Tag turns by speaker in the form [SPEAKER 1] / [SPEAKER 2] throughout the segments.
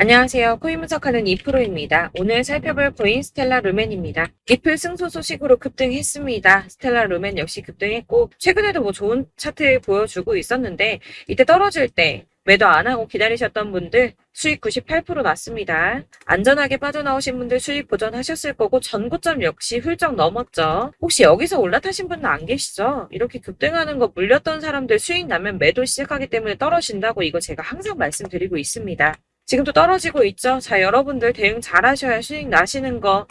[SPEAKER 1] 안녕하세요. 코인 분석하는 이프로입니다. 오늘 살펴볼 코인 스텔라 루멘입니다. 리플 승소 소식으로 급등했습니다. 스텔라 루멘 역시 급등했고 최근에도 좋은 차트 보여주고 있었는데 이때 떨어질 때 매도 안 하고 기다리셨던 분들 수익 98% 났습니다. 안전하게 빠져나오신 분들 수익 보전하셨을 거고 전고점 역시 훌쩍 넘었죠. 혹시 여기서 올라타신 분은 안 계시죠? 이렇게 급등하는 거 물렸던 사람들 수익 나면 매도 시작하기 때문에 떨어진다고 이거 제가 항상 말씀드리고 있습니다. 지금도 떨어지고 있죠. 자, 여러분들 대응 잘 하셔야 수익 나신 거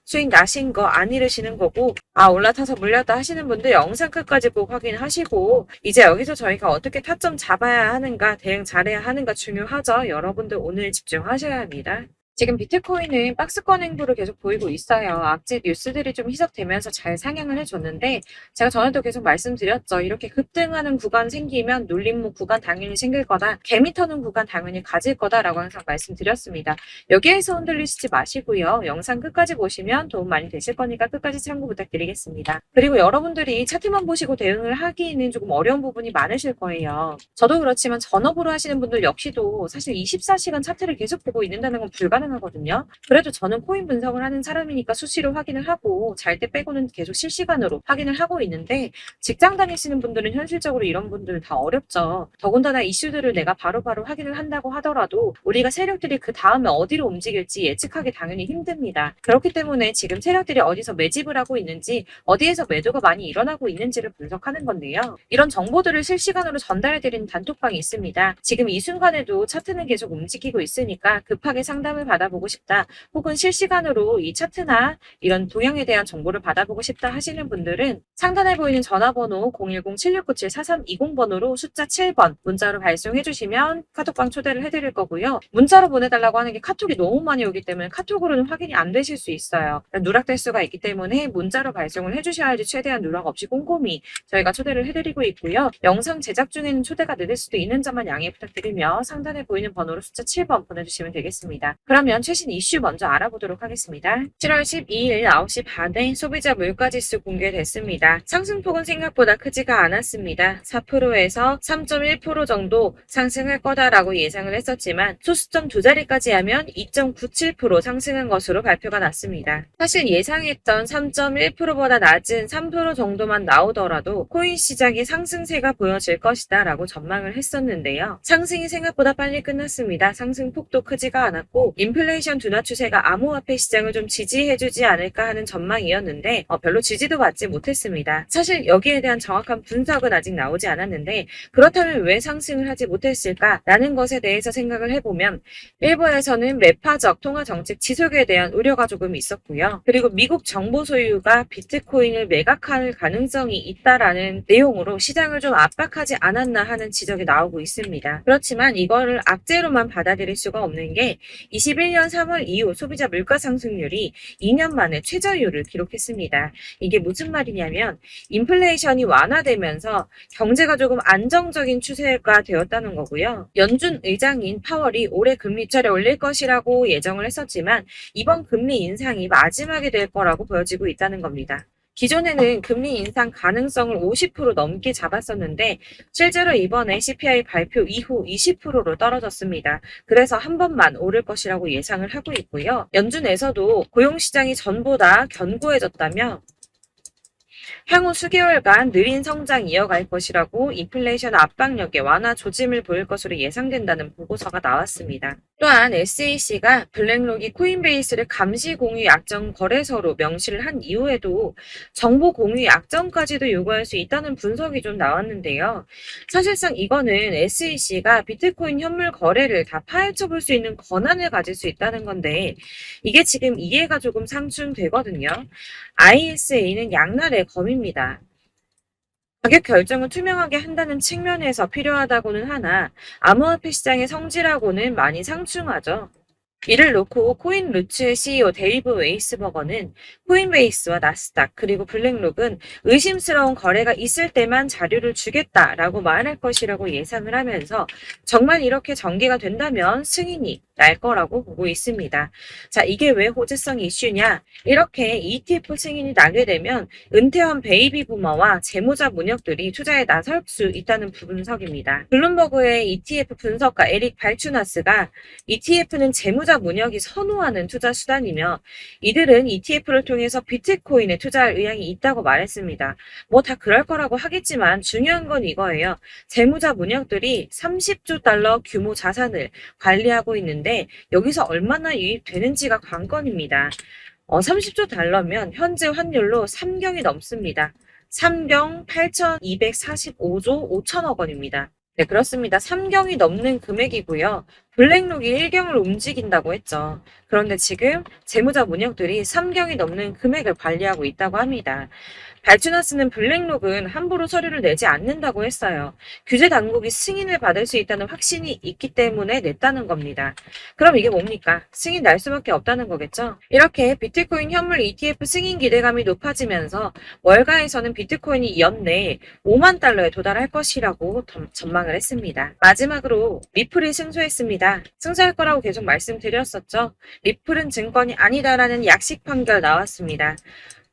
[SPEAKER 1] 안 잃으시는 거고, 올라타서 물렸다 하시는 분들 영상 끝까지 꼭 확인하시고, 이제 여기서 저희가 어떻게 타점 잡아야 하는가, 대응 잘해야 하는가 중요하죠. 여러분들 오늘 집중하셔야 합니다. 지금 비트코인은 박스권 행보를 계속 보이고 있어요. 악재 뉴스들이 좀 희석되면서 잘 상향을 해줬는데 제가 전에도 계속 말씀드렸죠. 이렇게 급등하는 구간 생기면 눌림목 구간 당연히 생길 거다. 개미 터는 구간 당연히 가질 거다라고 항상 말씀드렸습니다. 여기에서 흔들리시지 마시고요. 영상 끝까지 보시면 도움 많이 되실 거니까 끝까지 참고 부탁드리겠습니다. 그리고 여러분들이 차트만 보시고 대응을 하기에는 조금 어려운 부분이 많으실 거예요. 저도 그렇지만 전업으로 하시는 분들 역시도 사실 24시간 차트를 계속 보고 있는다는 건 불가능하거든요. 그래도 저는 코인 분석을 하는 사람이니까 수시로 확인을 하고 잘 때 빼고는 계속 실시간으로 확인을 하고 있는데 직장 다니시는 분들은 현실적으로 이런 분들 다 어렵죠. 더군다나 이슈들을 내가 바로바로 확인을 한다고 하더라도 우리가 세력들이 그 다음에 어디로 움직일지 예측하기 당연히 힘듭니다. 그렇기 때문에 지금 세력들이 어디서 매집을 하고 있는지 어디에서 매도가 많이 일어나고 있는지를 분석하는 건데요. 이런 정보들을 실시간으로 전달해드리는 단톡방이 있습니다. 지금 이 순간에도 차트는 계속 움직이고 있으니까 급하게 상담을 받아보고 싶다. 혹은 실시간으로 이 차트나 이런 동향에 대한 정보를 받아보고 싶다 하시는 분들은 상단에 보이는 전화번호 010-7697-4320번으로 숫자 7번 문자로 발송해 주시면 카톡방 초대를 해드릴 거고요. 문자로 보내달라고 하는 게 카톡이 너무 많이 오기 때문에 카톡으로는 확인이 안 되실 수 있어요. 누락될 수가 있기 때문에 문자로 발송을 해주셔야지 최대한 누락 없이 꼼꼼히 저희가 초대를 해드리고 있고요. 영상 제작 중에는 초대가 늦을 수도 있는 점만 양해 부탁드리며 상단에 보이는 번호로 숫자 7번 보내주시면 되겠습니다. 그러면 최신 이슈 먼저 알아보도록 하겠습니다. 7월 12일 9시 반에 소비자 물가지수 공개됐습니다. 상승폭은 생각보다 크지가 않았습니다. 4%에서 3.1% 정도 상승할 거다라고 예상을 했었지만 소수점 두 자리까지 하면 2.97% 상승한 것으로 발표가 났습니다. 사실 예상했던 3.1%보다 낮은 3% 정도만 나오더라도 코인 시장의 상승세가 보여질 것이다 라고 전망을 했었는데요. 상승이 생각보다 빨리 끝났습니다. 상승폭도 크지가 않았고 인플레이션 둔화 추세가 암호화폐 시장을 좀 지지해주지 않을까 하는 전망이었는데 별로 지지도 받지 못했습니다. 사실 여기에 대한 정확한 분석은 아직 나오지 않았는데 그렇다면 왜 상승을 하지 못했을까라는 것에 대해서 생각을 해보면 일부에서는 매파적 통화 정책 지속에 대한 우려가 조금 있었고요. 그리고 미국 정보 소유가 비트코인을 매각할 가능성이 있다라는 내용으로 시장을 좀 압박하지 않았나 하는 지적이 나오고 있습니다. 그렇지만 이거를 악재로만 받아들일 수가 없는 게 21년 3월 이후 소비자 물가 상승률이 2년 만에 최저율을 기록했습니다. 이게 무슨 말이냐면 인플레이션이 완화되면서 경제가 조금 안정적인 추세가 되었다는 거고요. 연준 의장인 파월이 올해 금리 차를 올릴 것이라고 예정을 했었지만 이번 금리 인상이 마지막이 될 거라고 보여지고 있다는 겁니다. 기존에는 금리 인상 가능성을 50% 넘게 잡았었는데 실제로 이번에 CPI 발표 이후 20%로 떨어졌습니다. 그래서 한 번만 오를 것이라고 예상을 하고 있고요. 연준에서도 고용시장이 전보다 견고해졌다며 향후 수개월간 느린 성장 이어갈 것이라고 인플레이션 압박력에 완화 조짐을 보일 것으로 예상된다는 보고서가 나왔습니다. 또한 SEC가 블랙록이 코인베이스를 감시 공유 약정 거래소로 명시를 한 이후에도 정보 공유 약정까지도 요구할 수 있다는 분석이 좀 나왔는데요. 사실상 이거는 SEC가 비트코인 현물 거래를 다 파헤쳐 볼 수 있는 권한을 가질 수 있다는 건데 이게 지금 이해가 조금 상충되거든요. ISA는 양날의 검입니다. 가격 결정을 투명하게 한다는 측면에서 필요하다고는 하나 암호화폐 시장의 성질하고는 많이 상충하죠. 이를 놓고 코인루츠의 CEO 데이브 웨이스버거는 코인베이스와 나스닥 그리고 블랙록은 의심스러운 거래가 있을 때만 자료를 주겠다라고 말할 것이라고 예상을 하면서 정말 이렇게 전개가 된다면 승인이 날 거라고 보고 있습니다. 자, 이게 왜 호재성 이슈냐? 이렇게 ETF 승인이 나게 되면 은퇴한 베이비 부머와 재무자 문역들이 투자에 나설 수 있다는 분석입니다. 블룸버그의 ETF 분석가 에릭 발추나스가 ETF는 재무자 문역이 선호하는 투자 수단이며 이들은 ETF를 통해서 비트코인에 투자할 의향이 있다고 말했습니다. 뭐 다 그럴 거라고 하겠지만 중요한 건 이거예요. 재무자 문역들이 30조 달러 규모 자산을 관리하고 있는데 여기서 얼마나 유입되는지가 관건입니다. 30조 달러면 현재 환율로 3경이 넘습니다. 3경 8,245조 5천억 원입니다. 네, 그렇습니다. 3경이 넘는 금액이고요. 블랙록이 1경을 움직인다고 했죠. 그런데 지금 재무자 문역들이 3경이 넘는 금액을 관리하고 있다고 합니다. 발주나스는 블랙록은 함부로 서류를 내지 않는다고 했어요. 규제 당국이 승인을 받을 수 있다는 확신이 있기 때문에 냈다는 겁니다. 그럼 이게 뭡니까? 승인 날 수밖에 없다는 거겠죠? 이렇게 비트코인 현물 ETF 승인 기대감이 높아지면서 월가에서는 비트코인이 연내에 5만 달러에 도달할 것이라고 전망을 했습니다. 마지막으로 리플이 승소했습니다. 승소할 거라고 계속 말씀드렸었죠. 리플은 증권이 아니다라는 약식 판결 나왔습니다.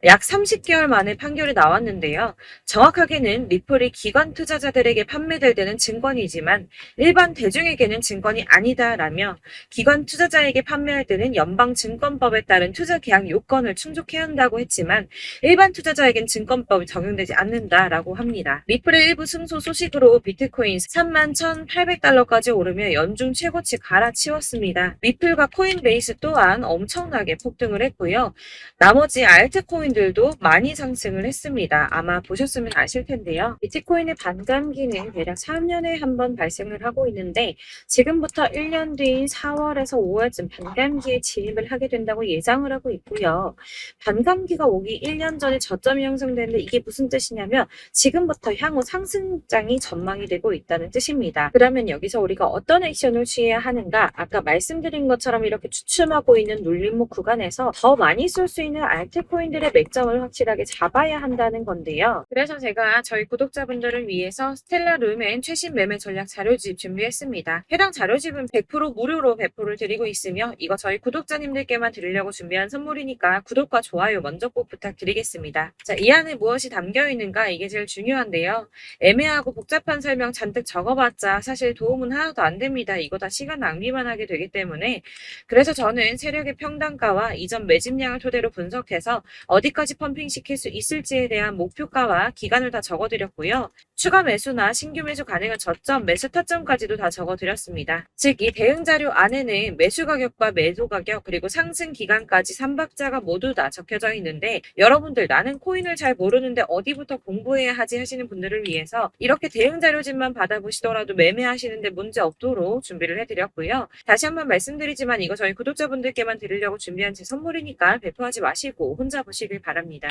[SPEAKER 1] 약 30개월 만에 판결이 나왔는데요. 정확하게는 리플이 기관 투자자들에게 판매될 때는 증권이지만 일반 대중에게는 증권이 아니다라며 기관 투자자에게 판매할 때는 연방증권법에 따른 투자 계약 요건을 충족해야 한다고 했지만 일반 투자자에겐 증권법이 적용되지 않는다라고 합니다. 리플의 일부 승소 소식으로 비트코인 31,800달러까지 오르며 연중 최고치 갈아치웠습니다. 리플과 코인베이스 또한 엄청나게 폭등을 했고요. 나머지 알트코인들도 많이 상승을 했습니다. 아마 보셨으면 아실 텐데요. 비트코인의 반감기는 대략 3년에 한 번 발생을 하고 있는데 지금부터 1년 뒤인 4월에서 5월쯤 반감기에 진입을 하게 된다고 예상을 하고 있고요. 반감기가 오기 1년 전에 저점이 형성되는데 이게 무슨 뜻이냐면 지금부터 향후 상승장이 전망이 되고 있다는 뜻입니다. 그러면 여기서 우리가 어떤 액션을 취해야 하는가? 아까 말씀드린 것처럼 이렇게 추춤하고 있는 눌림목 구간에서 더 많이 쏠 수 있는 알트코인들의 맥점을 확실하게 잡아야 한다는 건데요. 그래서 제가 저희 구독자분들을 위해서 스텔라 루멘 최신 매매 전략 자료집 준비했습니다. 해당 자료집은 100% 무료로 배포를 드리고 있으며 이거 저희 구독자님들께만 드리려고 준비한 선물이니까 구독과 좋아요 먼저 꼭 부탁드리겠습니다. 자, 이 안에 무엇이 담겨 있는가 이게 제일 중요한데요. 애매하고 복잡한 설명 잔뜩 적어봤자 사실 도움은 하나도 안 됩니다. 이거 다 시간 낭비만 하게 되기 때문에 그래서 저는 세력의 평단가와 이전 매집량을 토대로 분석해서 어디까지 펌핑시킬 수 있을지에 대한 목표가와 기간을 다 적어드렸고요. 추가 매수나 신규 매수 가능한 저점, 매수 타점까지도 다 적어드렸습니다. 즉, 이 대응 자료 안에는 매수 가격과 매도 가격 그리고 상승 기간까지 3박자가 모두 다 적혀져 있는데 여러분들 나는 코인을 잘 모르는데 어디부터 공부해야 하지 하시는 분들을 위해서 이렇게 대응 자료집만 받아보시더라도 매매하시는데 문제 없도록 준비를 해드렸고요. 다시 한번 말씀드리지만 이거 저희 구독자분들께만 드리려고 준비한 제 선물이니까 배포하지 마시고 혼자 보시길 바랍니다.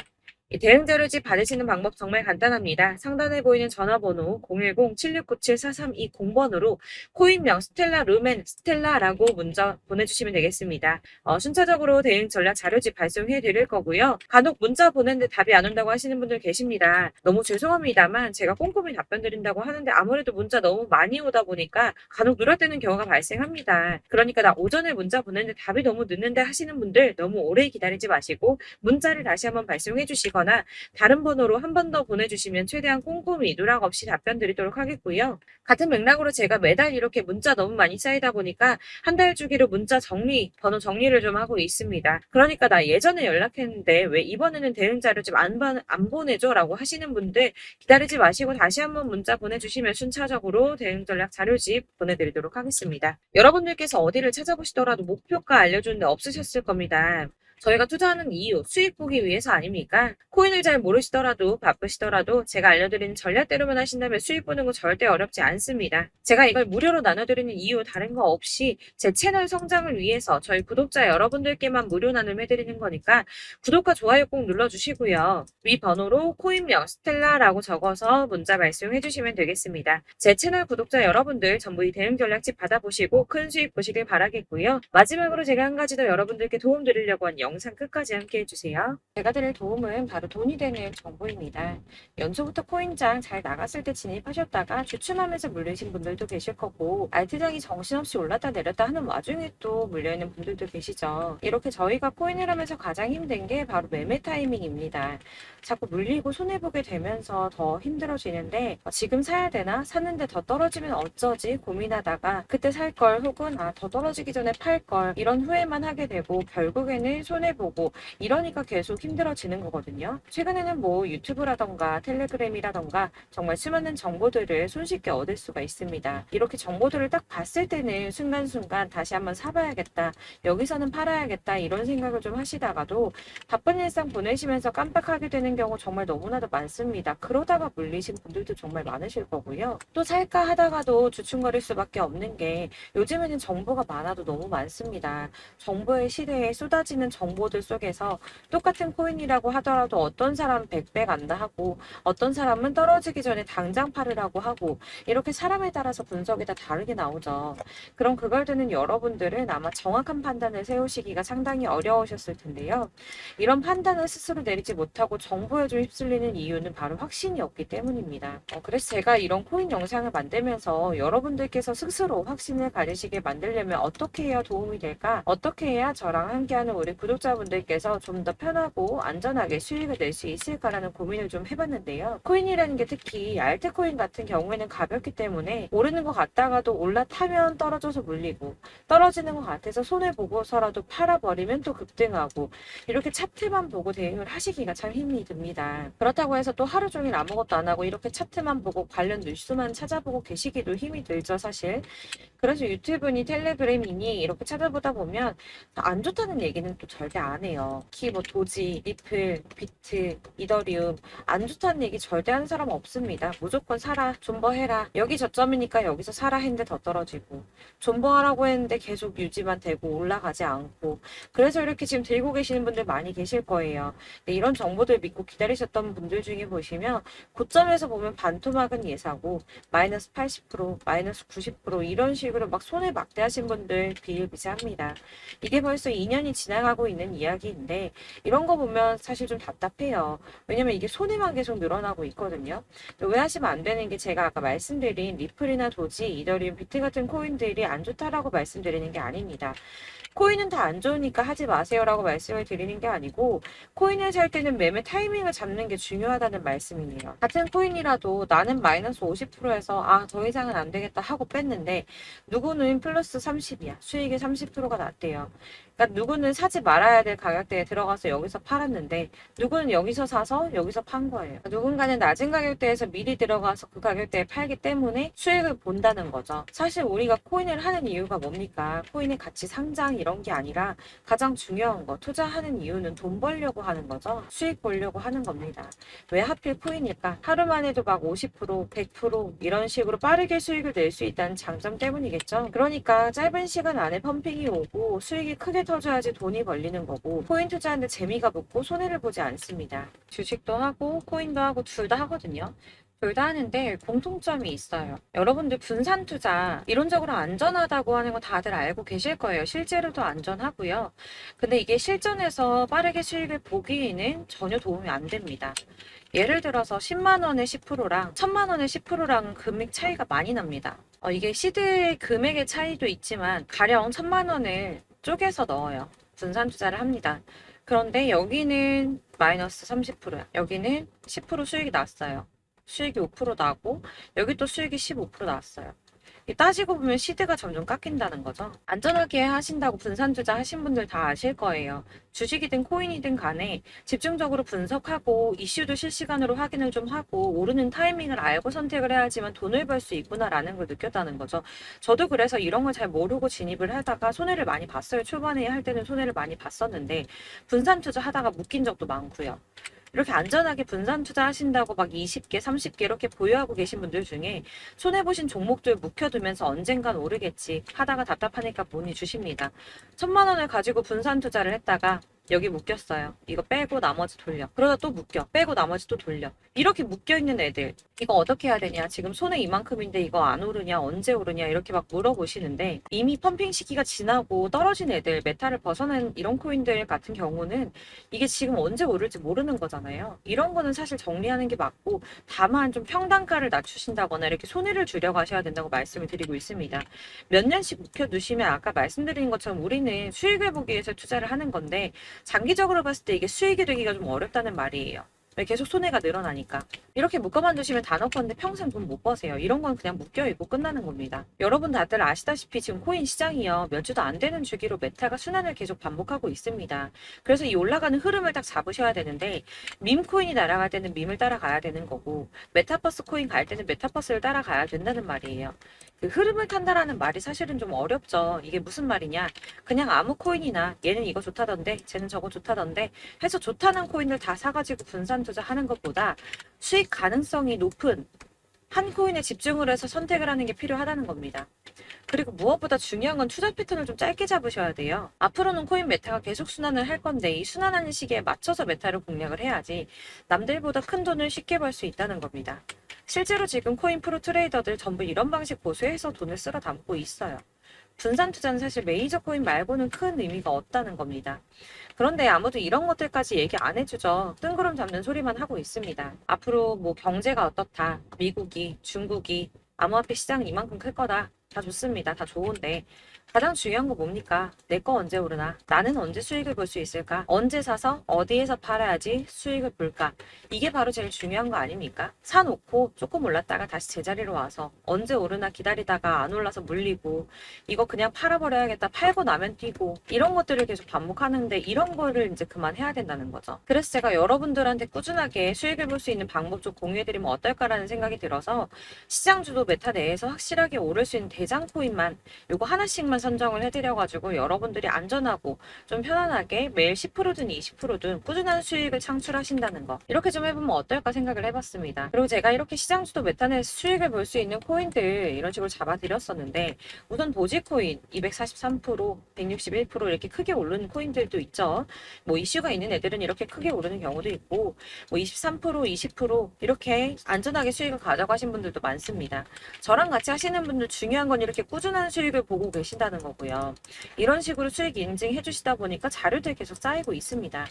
[SPEAKER 1] 이 대응 자료집 받으시는 방법 정말 간단합니다. 상단에 보이는 전화번호 010-7697-4320번으로 코인명 스텔라 루멘 스텔라라고 문자 보내주시면 되겠습니다. 순차적으로 대응 전략 자료집 발송해 드릴 거고요. 간혹 문자 보냈는데 답이 안 온다고 하시는 분들 계십니다. 너무 죄송합니다만 제가 꼼꼼히 답변 드린다고 하는데 아무래도 문자 너무 많이 오다 보니까 간혹 누락되는 경우가 발생합니다. 그러니까 나 오전에 문자 보냈는데 답이 너무 늦는데 하시는 분들 너무 오래 기다리지 마시고 문자를 다시 한번 발송해 주시거나 다른 번호로 한 번 더 보내주시면 최대한 꼼꼼히 누락 없이 답변 드리도록 하겠고요. 같은 맥락으로 제가 매달 이렇게 문자 너무 많이 쌓이다 보니까 한 달 주기로 문자 정리, 번호 정리를 좀 하고 있습니다. 그러니까 나 예전에 연락했는데 왜 이번에는 대응 자료 좀 안 보내줘? 라고 하시는 분들 기다리지 마시고 다시 한번 문자 보내주시면 순차적으로 대응 전략 자료집 보내드리도록 하겠습니다. 여러분들께서 어디를 찾아보시더라도 목표가 알려주는데 없으셨을 겁니다. 저희가 투자하는 이유, 수익 보기 위해서 아닙니까? 코인을 잘 모르시더라도 바쁘시더라도 제가 알려드리는 전략대로만 하신다면 수익 보는 거 절대 어렵지 않습니다. 제가 이걸 무료로 나눠드리는 이유 다른 거 없이 제 채널 성장을 위해서 저희 구독자 여러분들께만 무료 나눔해드리는 거니까 구독과 좋아요 꼭 눌러주시고요. 위 번호로 코인명 스텔라라고 적어서 문자 발송해주시면 되겠습니다. 제 채널 구독자 여러분들 전부 이 대응 전략집 받아보시고 큰 수익 보시길 바라겠고요. 마지막으로 제가 한 가지 더 여러분들께 도움 드리려고 한 영상 끝까지 함께 해주세요. 제가 드릴 도움은 바로 돈이 되는 정보입니다. 연초부터 코인장 잘 나갔을 때 진입하셨다가 주춤하면서 물리신 분들도 계실 거고 알트장이 정신없이 올랐다 내렸다 하는 와중에 또 물려있는 분들도 계시죠. 이렇게 저희가 코인을 하면서 가장 힘든 게 바로 매매 타이밍입니다. 자꾸 물리고 손해보게 되면서 더 힘들어지는데 지금 사야 되나? 샀는데 더 떨어지면 어쩌지? 고민하다가 그때 살 걸 혹은 더 떨어지기 전에 팔 걸 이런 후회만 하게 되고 결국에는 손해보고 이러니까 계속 힘들어지는 거거든요. 최근에는 뭐 유튜브라던가 텔레그램이라던가 정말 수많은 정보들을 손쉽게 얻을 수가 있습니다. 이렇게 정보들을 딱 봤을 때는 순간순간 다시 한번 사봐야겠다. 여기서는 팔아야겠다. 이런 생각을 좀 하시다가도 바쁜 일상 보내시면서 깜빡하게 되는 경우 정말 너무나도 많습니다. 그러다가 물리신 분들도 정말 많으실 거고요. 또 살까 하다가도 주춤거릴 수밖에 없는 게 요즘에는 정보가 많아도 너무 많습니다. 정보의 시대에 쏟아지는 정보들 속에서 똑같은 코인이라고 하더라도 어떤 사람은 100배 간다 하고 어떤 사람은 떨어지기 전에 당장 팔으라고 하고 이렇게 사람에 따라서 분석이 다 다르게 나오죠. 그럼 그걸 듣는 여러분들은 아마 정확한 판단을 세우시기가 상당히 어려우셨을 텐데요. 이런 판단을 스스로 내리지 못하고 정보에 좀 휩쓸리는 이유는 바로 확신이 없기 때문입니다. 그래서 제가 이런 코인 영상을 만들면서 여러분들께서 스스로 확신을 가지시게 만들려면 어떻게 해야 도움이 될까? 어떻게 해야 저랑 함께하는 우리 구독자분들께서 좀 더 편하고 안전하게 수익을 낼 수 있을까라는 고민을 좀 해봤는데요. 코인이라는 게 특히 알트코인 같은 경우에는 가볍기 때문에 오르는 것 같다가도 올라타면 떨어져서 물리고 떨어지는 것 같아서 손해보고서라도 팔아버리면 또 급등하고 이렇게 차트만 보고 대응을 하시기가 참 힘이 듭니다. 그렇다고 해서 또 하루 종일 아무것도 안 하고 이렇게 차트만 보고 관련 뉴스만 찾아보고 계시기도 힘이 들죠, 사실. 그래서 유튜브니 텔레그램이니 이렇게 찾아보다 보면 안 좋다는 얘기는 또 절대 안 해요. 특히 뭐 도지, 리플, 비트, 이더리움 안 좋다는 얘기 절대 하는 사람 없습니다. 무조건 사라, 존버해라. 여기 저점이니까 여기서 사라 했는데 더 떨어지고 존버하라고 했는데 계속 유지만 되고 올라가지 않고 그래서 이렇게 지금 들고 계시는 분들 많이 계실 거예요. 근데 이런 정보들 믿고 기다리셨던 분들 중에 보시면 고점에서 보면 반토막은 예사고 마이너스 80%, 마이너스 90% 이런 식으로 막 손해 막대하신 분들 비일비재합니다. 이게 벌써 2년이 지나가고 있는 이야기인데 이런 거 보면 사실 좀 답답해요. 왜냐면 이게 손해만 계속 늘어나고 있거든요. 오해하시면 안 되는 게 제가 아까 말씀드린 리플이나 도지, 이더리움, 비트 같은 코인들이 안 좋다라고 말씀드리는 게 아닙니다. 코인은 다 안 좋으니까 하지 마세요라고 말씀을 드리는 게 아니고 코인을 살 때는 매매 타이밍을 잡는 게 중요하다는 말씀이에요. 같은 코인이라도 나는 마이너스 50%에서 더 이상은 안 되겠다 하고 뺐는데 누구는 플러스 30이야. 수익이 30%가 났대요. 그러니까 누구는 사지 말아야 될 가격대에 들어가서 여기서 팔았는데 누구는 여기서 사서 여기서 판 거예요. 누군가는 낮은 가격대에서 미리 들어가서 그 가격대에 팔기 때문에 수익을 본다는 거죠. 사실 우리가 코인을 하는 이유가 뭡니까? 코인의 가치 상장 이런 게 아니라 가장 중요한 거 투자하는 이유는 돈 벌려고 하는 거죠. 수익 보려고 하는 겁니다. 왜 하필 코인일까? 하루만 해도 막 50%, 100% 이런 식으로 빠르게 수익을 낼 수 있다는 장점 때문이겠죠. 그러니까 짧은 시간 안에 펌핑이 오고 수익이 크게 터져야지 돈이 벌리는 거고 코인 투자하는데 재미가 붙고 손해를 보지 않습니다. 주식도 하고 코인도 하고 둘 다 하거든요. 둘 다 하는데 공통점이 있어요. 여러분들 분산 투자 이론적으로 안전하다고 하는 거 다들 알고 계실 거예요. 실제로도 안전하고요. 근데 이게 실전에서 빠르게 수익을 보기에는 전혀 도움이 안 됩니다. 예를 들어서 10만 원의 10%랑 1000만 원의 10%랑 금액 차이가 많이 납니다. 이게 시드 금액의 차이도 있지만 가령 1000만 원을 쪼개서 넣어요. 분산 투자를 합니다. 그런데 여기는 마이너스 30%야. 여기는 10% 수익이 났어요. 수익이 5% 나고 여기 또 수익이 15% 나왔어요. 따지고 보면 시드가 점점 깎인다는 거죠. 안전하게 하신다고 분산 투자 하신 분들 다 아실 거예요. 주식이든 코인이든 간에 집중적으로 분석하고 이슈도 실시간으로 확인을 좀 하고 오르는 타이밍을 알고 선택을 해야지만 돈을 벌 수 있구나라는 걸 느꼈다는 거죠. 저도 그래서 이런 걸 잘 모르고 진입을 하다가 손해를 많이 봤어요. 초반에 할 때는 손해를 많이 봤었는데 분산 투자 하다가 묶인 적도 많고요. 이렇게 안전하게 분산 투자하신다고 막 20개, 30개 이렇게 보유하고 계신 분들 중에 손해보신 종목들 묵혀두면서 언젠간 오르겠지 하다가 답답하니까 문의 주십니다. 1000만 원을 가지고 분산 투자를 했다가 여기 묶였어요. 이거 빼고 나머지 돌려. 그러다 또 묶여. 빼고 나머지 또 돌려. 이렇게 묶여있는 애들. 이거 어떻게 해야 되냐? 지금 손에 이만큼인데 이거 안 오르냐? 언제 오르냐? 이렇게 막 물어보시는데 이미 펌핑 시기가 지나고 떨어진 애들, 메타를 벗어난 이런 코인들 같은 경우는 이게 지금 언제 오를지 모르는 거잖아요. 이런 거는 사실 정리하는 게 맞고 다만 좀 평단가를 낮추신다거나 이렇게 손해를 줄여 가셔야 된다고 말씀을 드리고 있습니다. 몇 년씩 묵혀두시면 아까 말씀드린 것처럼 우리는 수익을 보기 위해서 투자를 하는 건데 장기적으로 봤을 때 이게 수익이 되기가 좀 어렵다는 말이에요. 왜 계속 손해가 늘어나니까. 이렇게 묶어만 두시면 다 넣건데 평생 돈 못 버세요. 이런 건 그냥 묶여있고 끝나는 겁니다. 여러분 다들 아시다시피 지금 코인 시장이요. 몇 주도 안 되는 주기로 메타가 순환을 계속 반복하고 있습니다. 그래서 이 올라가는 흐름을 딱 잡으셔야 되는데 밈 코인이 날아갈 때는 밈을 따라가야 되는 거고 메타버스 코인 갈 때는 메타버스를 따라가야 된다는 말이에요. 그 흐름을 탄다라는 말이 사실은 좀 어렵죠. 이게 무슨 말이냐. 그냥 아무 코인이나 얘는 이거 좋다던데 쟤는 저거 좋다던데 해서 좋다는 코인을 다 사가지고 분산 투자하는 것보다 수익 가능성이 높은 한 코인에 집중을 해서 선택을 하는 게 필요하다는 겁니다. 그리고 무엇보다 중요한 건 투자 패턴을 좀 짧게 잡으셔야 돼요. 앞으로는 코인 메타가 계속 순환을 할 건데 이 순환하는 시기에 맞춰서 메타를 공략을 해야지 남들보다 큰 돈을 쉽게 벌 수 있다는 겁니다. 실제로 지금 코인 프로 트레이더들 전부 이런 방식 보수해서 돈을 쓸어 담고 있어요. 분산 투자는 사실 메이저 코인 말고는 큰 의미가 없다는 겁니다. 그런데 아무도 이런 것들까지 얘기 안 해주죠. 뜬구름 잡는 소리만 하고 있습니다. 앞으로 뭐 경제가 어떻다, 미국이, 중국이, 암호화폐 시장은 이만큼 클 거다. 다 좋습니다. 다 좋은데 가장 중요한 거 뭡니까? 내 거 언제 오르나? 나는 언제 수익을 볼 수 있을까? 언제 사서 어디에서 팔아야지 수익을 볼까? 이게 바로 제일 중요한 거 아닙니까? 사놓고 조금 올랐다가 다시 제자리로 와서 언제 오르나 기다리다가 안 올라서 물리고 이거 그냥 팔아버려야겠다. 팔고 나면 뛰고 이런 것들을 계속 반복하는데 이런 거를 이제 그만해야 된다는 거죠. 그래서 제가 여러분들한테 꾸준하게 수익을 볼 수 있는 방법 좀 공유해드리면 어떨까라는 생각이 들어서 시장 주도 메타 내에서 확실하게 오를 수 있는 대장 코인만 요거 하나씩만 선정을 해드려가지고 여러분들이 안전하고 좀 편안하게 매일 10%든 20%든 꾸준한 수익을 창출하신다는 거 이렇게 좀 해보면 어떨까 생각을 해봤습니다. 그리고 제가 이렇게 시장 주도 메타내에서 수익을 볼 수 있는 코인들 이런 식으로 잡아드렸었는데 우선 도지코인 243%, 161% 이렇게 크게 오르는 코인들도 있죠. 뭐 이슈가 있는 애들은 이렇게 크게 오르는 경우도 있고 뭐 23%, 20% 이렇게 안전하게 수익을 가져가신 분들도 많습니다. 저랑 같이 하시는 분들 중요한 건 이렇게 꾸준한 수익을 보고 계신다는 거고요. 이런 식으로 수익 인증해 주시다 보니까 자료들이 계속 쌓이고 있습니다.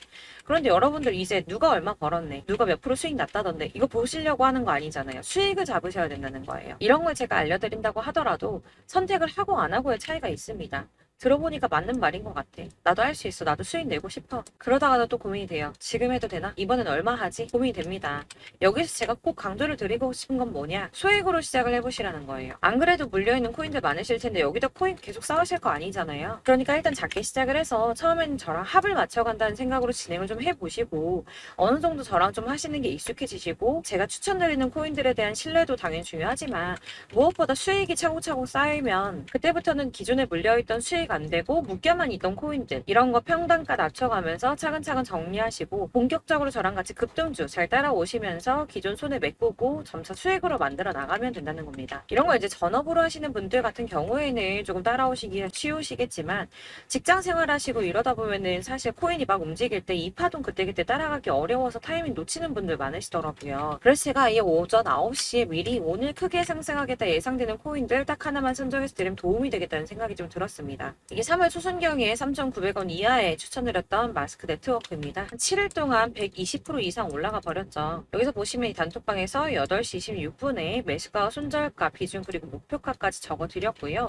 [SPEAKER 1] 그런데 여러분들 이제 누가 얼마 벌었네, 누가 몇 프로 수익 났다던데 이거 보시려고 하는 거 아니잖아요. 수익을 잡으셔야 된다는 거예요. 이런 걸 제가 알려드린다고 하더라도 선택을 하고 안 하고의 차이가 있습니다. 들어보니까 맞는 말인 것 같아. 나도 할 수 있어. 나도 수익 내고 싶어. 그러다가도 또 고민이 돼요. 지금 해도 되나? 이번엔 얼마 하지? 고민이 됩니다. 여기서 제가 꼭 강조를 드리고 싶은 건 뭐냐? 소액으로 시작을 해보시라는 거예요. 안 그래도 물려있는 코인들 많으실 텐데 여기다 코인 계속 쌓으실 거 아니잖아요. 그러니까 일단 작게 시작을 해서 처음에는 저랑 합을 맞춰간다는 생각으로 진행을 좀 해보시고 어느 정도 저랑 좀 하시는 게 익숙해지시고 제가 추천드리는 코인들에 대한 신뢰도 당연히 중요하지만 무엇보다 수익이 차곡차곡 쌓이면 그때부터는 기존에 물려있던 수익 안 되고 묶여만 있던 코인들 이런 거 평단가 낮춰가면서 차근차근 정리하시고 본격적으로 저랑 같이 급등주 잘 따라오시면서 기존 손에 메꾸고 점차 수익으로 만들어 나가면 된다는 겁니다. 이런 거 이제 전업으로 하시는 분들 같은 경우에는 조금 따라오시기 쉬우시겠지만 직장 생활하시고 이러다 보면은 사실 코인이 막 움직일 때 이 파동 그때그때 따라가기 어려워서 타이밍 놓치는 분들 많으시더라고요. 그래서 제가 아예 오전 9시에 미리 오늘 크게 상승하겠다 예상되는 코인들 딱 하나만 선정해서 드리면 도움이 되겠다는 생각이 좀 들었습니다. 이게 3월 초순경에 3,900원 이하에 추천드렸던 마스크 네트워크입니다. 한 7일 동안 120% 이상 올라가 버렸죠. 여기서 보시면 이 단톡방에서 8시 26분에 매수가, 손절가, 비중 그리고 목표가까지 적어드렸고요.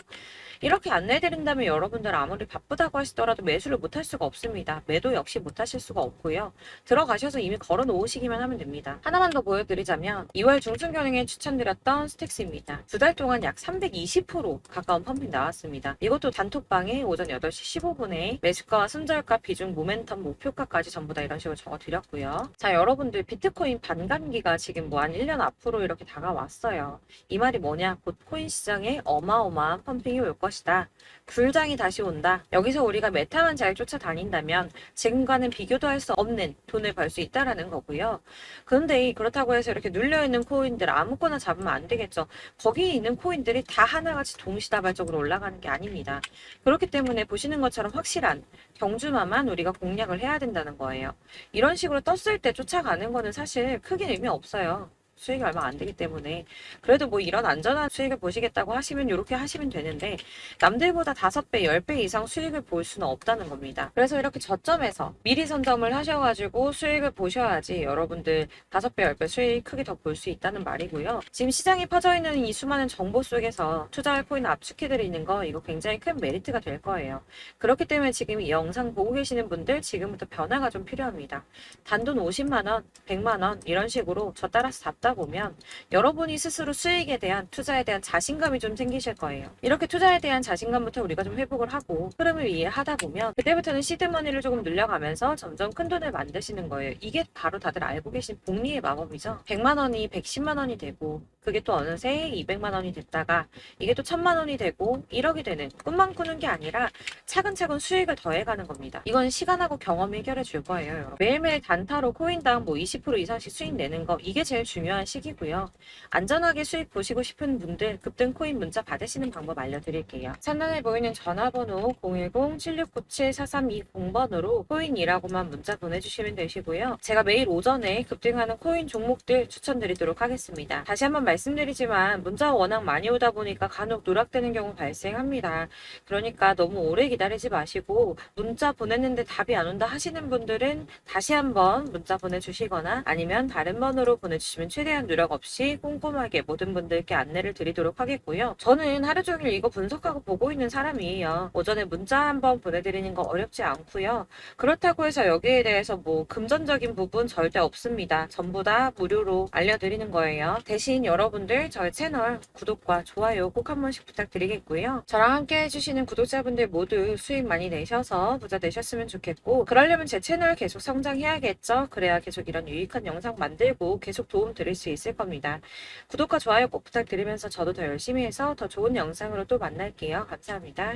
[SPEAKER 1] 이렇게 안내해드린다면 여러분들 아무리 바쁘다고 하시더라도 매수를 못할 수가 없습니다. 매도 역시 못하실 수가 없고요. 들어가셔서 이미 걸어 놓으시기만 하면 됩니다. 하나만 더 보여드리자면 2월 중순경에 추천드렸던 스택스입니다. 2달 동안 약 320% 가까운 펌핑 나왔습니다. 이것도 단톡방에 오전 8시 15분에 매수가와 손절가, 비중, 모멘텀, 목표가까지 전부 다 이런 식으로 적어드렸고요. 자, 여러분들 비트코인 반감기가 지금 뭐 한 1년 앞으로 이렇게 다가왔어요. 이 말이 뭐냐? 곧 코인 시장에 어마어마한 펌핑이 올 것이다. 불장이 다시 온다. 여기서 우리가 메타만 잘 쫓아다닌다면 지금과는 비교도 할 수 없는 돈을 벌 수 있다라는 거고요. 그런데 그렇다고 해서 이렇게 눌려있는 코인들 아무거나 잡으면 안 되겠죠. 거기 있는 코인들이 다 하나같이 동시다발적으로 올라가는 게 아닙니다. 그렇기 때문에 보시는 것처럼 확실한 경주마만 우리가 공략을 해야 된다는 거예요. 이런 식으로 떴을 때 쫓아가는 거는 사실 크게 의미 없어요. 수익이 얼마 안 되기 때문에. 그래도 뭐 이런 안전한 수익을 보시겠다고 하시면 이렇게 하시면 되는데, 남들보다 5배, 10배 이상 수익을 볼 수는 없다는 겁니다. 그래서 이렇게 저점에서 미리 선점을 하셔가지고 수익을 보셔야지 여러분들 5배, 10배 수익 크게 더 볼 수 있다는 말이고요. 지금 시장에 퍼져 있는 이 수많은 정보 속에서 투자할 코인을 압축해드리는 거, 이거 굉장히 큰 메리트가 될 거예요. 그렇기 때문에 지금 이 영상 보고 계시는 분들 지금부터 변화가 좀 필요합니다. 단돈 50만원, 100만원 이런 식으로 저 따라서 잡다 보면 여러분이 스스로 수익에 대한, 투자에 대한 자신감이 좀 생기실 거예요. 이렇게 투자에 대한 자신감부터 우리가 좀 회복을 하고 흐름을 이해하다 보면 그때부터는 시드머니를 조금 늘려가면서 점점 큰 돈을 만드시는 거예요. 이게 바로 다들 알고 계신 복리의 마법이죠. 100만원이 110만원이 되고, 그게 또 어느새 200만원이 됐다가 이게 또 1000만원이 되고 1억이 되는, 꿈만 꾸는 게 아니라 차근차근 수익을 더해가는 겁니다. 이건 시간하고 경험이 해결해 줄 거예요. 여러분. 매일매일 단타로 코인당 뭐 20% 이상씩 수익 내는 거, 이게 제일 중요한 시기고요. 안전하게 수익 보시고 싶은 분들 급등 코인 문자 받으시는 방법 알려드릴게요. 상단에 보이는 전화번호 010-7697-4320번으로 코인이라고만 문자 보내주시면 되시고요. 제가 매일 오전에 급등하는 코인 종목들 추천드리도록 하겠습니다. 다시 한번 말씀드리지만 문자가 워낙 많이 오다 보니까 간혹 누락되는 경우 발생합니다. 그러니까 너무 오래 기다리지 마시고, 문자 보냈는데 답이 안 온다 하시는 분들은 다시 한번 문자 보내주시거나 아니면 다른 번호로 보내주시면 최대한 누락 없이 꼼꼼하게 모든 분들께 안내를 드리도록 하겠고요. 저는 하루 종일 이거 분석하고 보고 있는 사람이에요. 오전에 문자 한번 보내드리는 거 어렵지 않고요. 그렇다고 해서 여기에 대해서 뭐 금전적인 부분 절대 없습니다. 전부 다 무료로 알려드리는 거예요. 대신 여러분들 저희 채널 구독과 좋아요 꼭 한 번씩 부탁드리겠고요. 저랑 함께 해주시는 구독자분들 모두 수익 많이 내셔서 부자 되셨으면 좋겠고, 그러려면 제 채널 계속 성장해야겠죠. 그래야 계속 이런 유익한 영상 만들고 계속 도움 드릴 수 있을 겁니다. 구독과 좋아요 꼭 부탁드리면서 저도 더 열심히 해서 더 좋은 영상으로 또 만날게요. 감사합니다.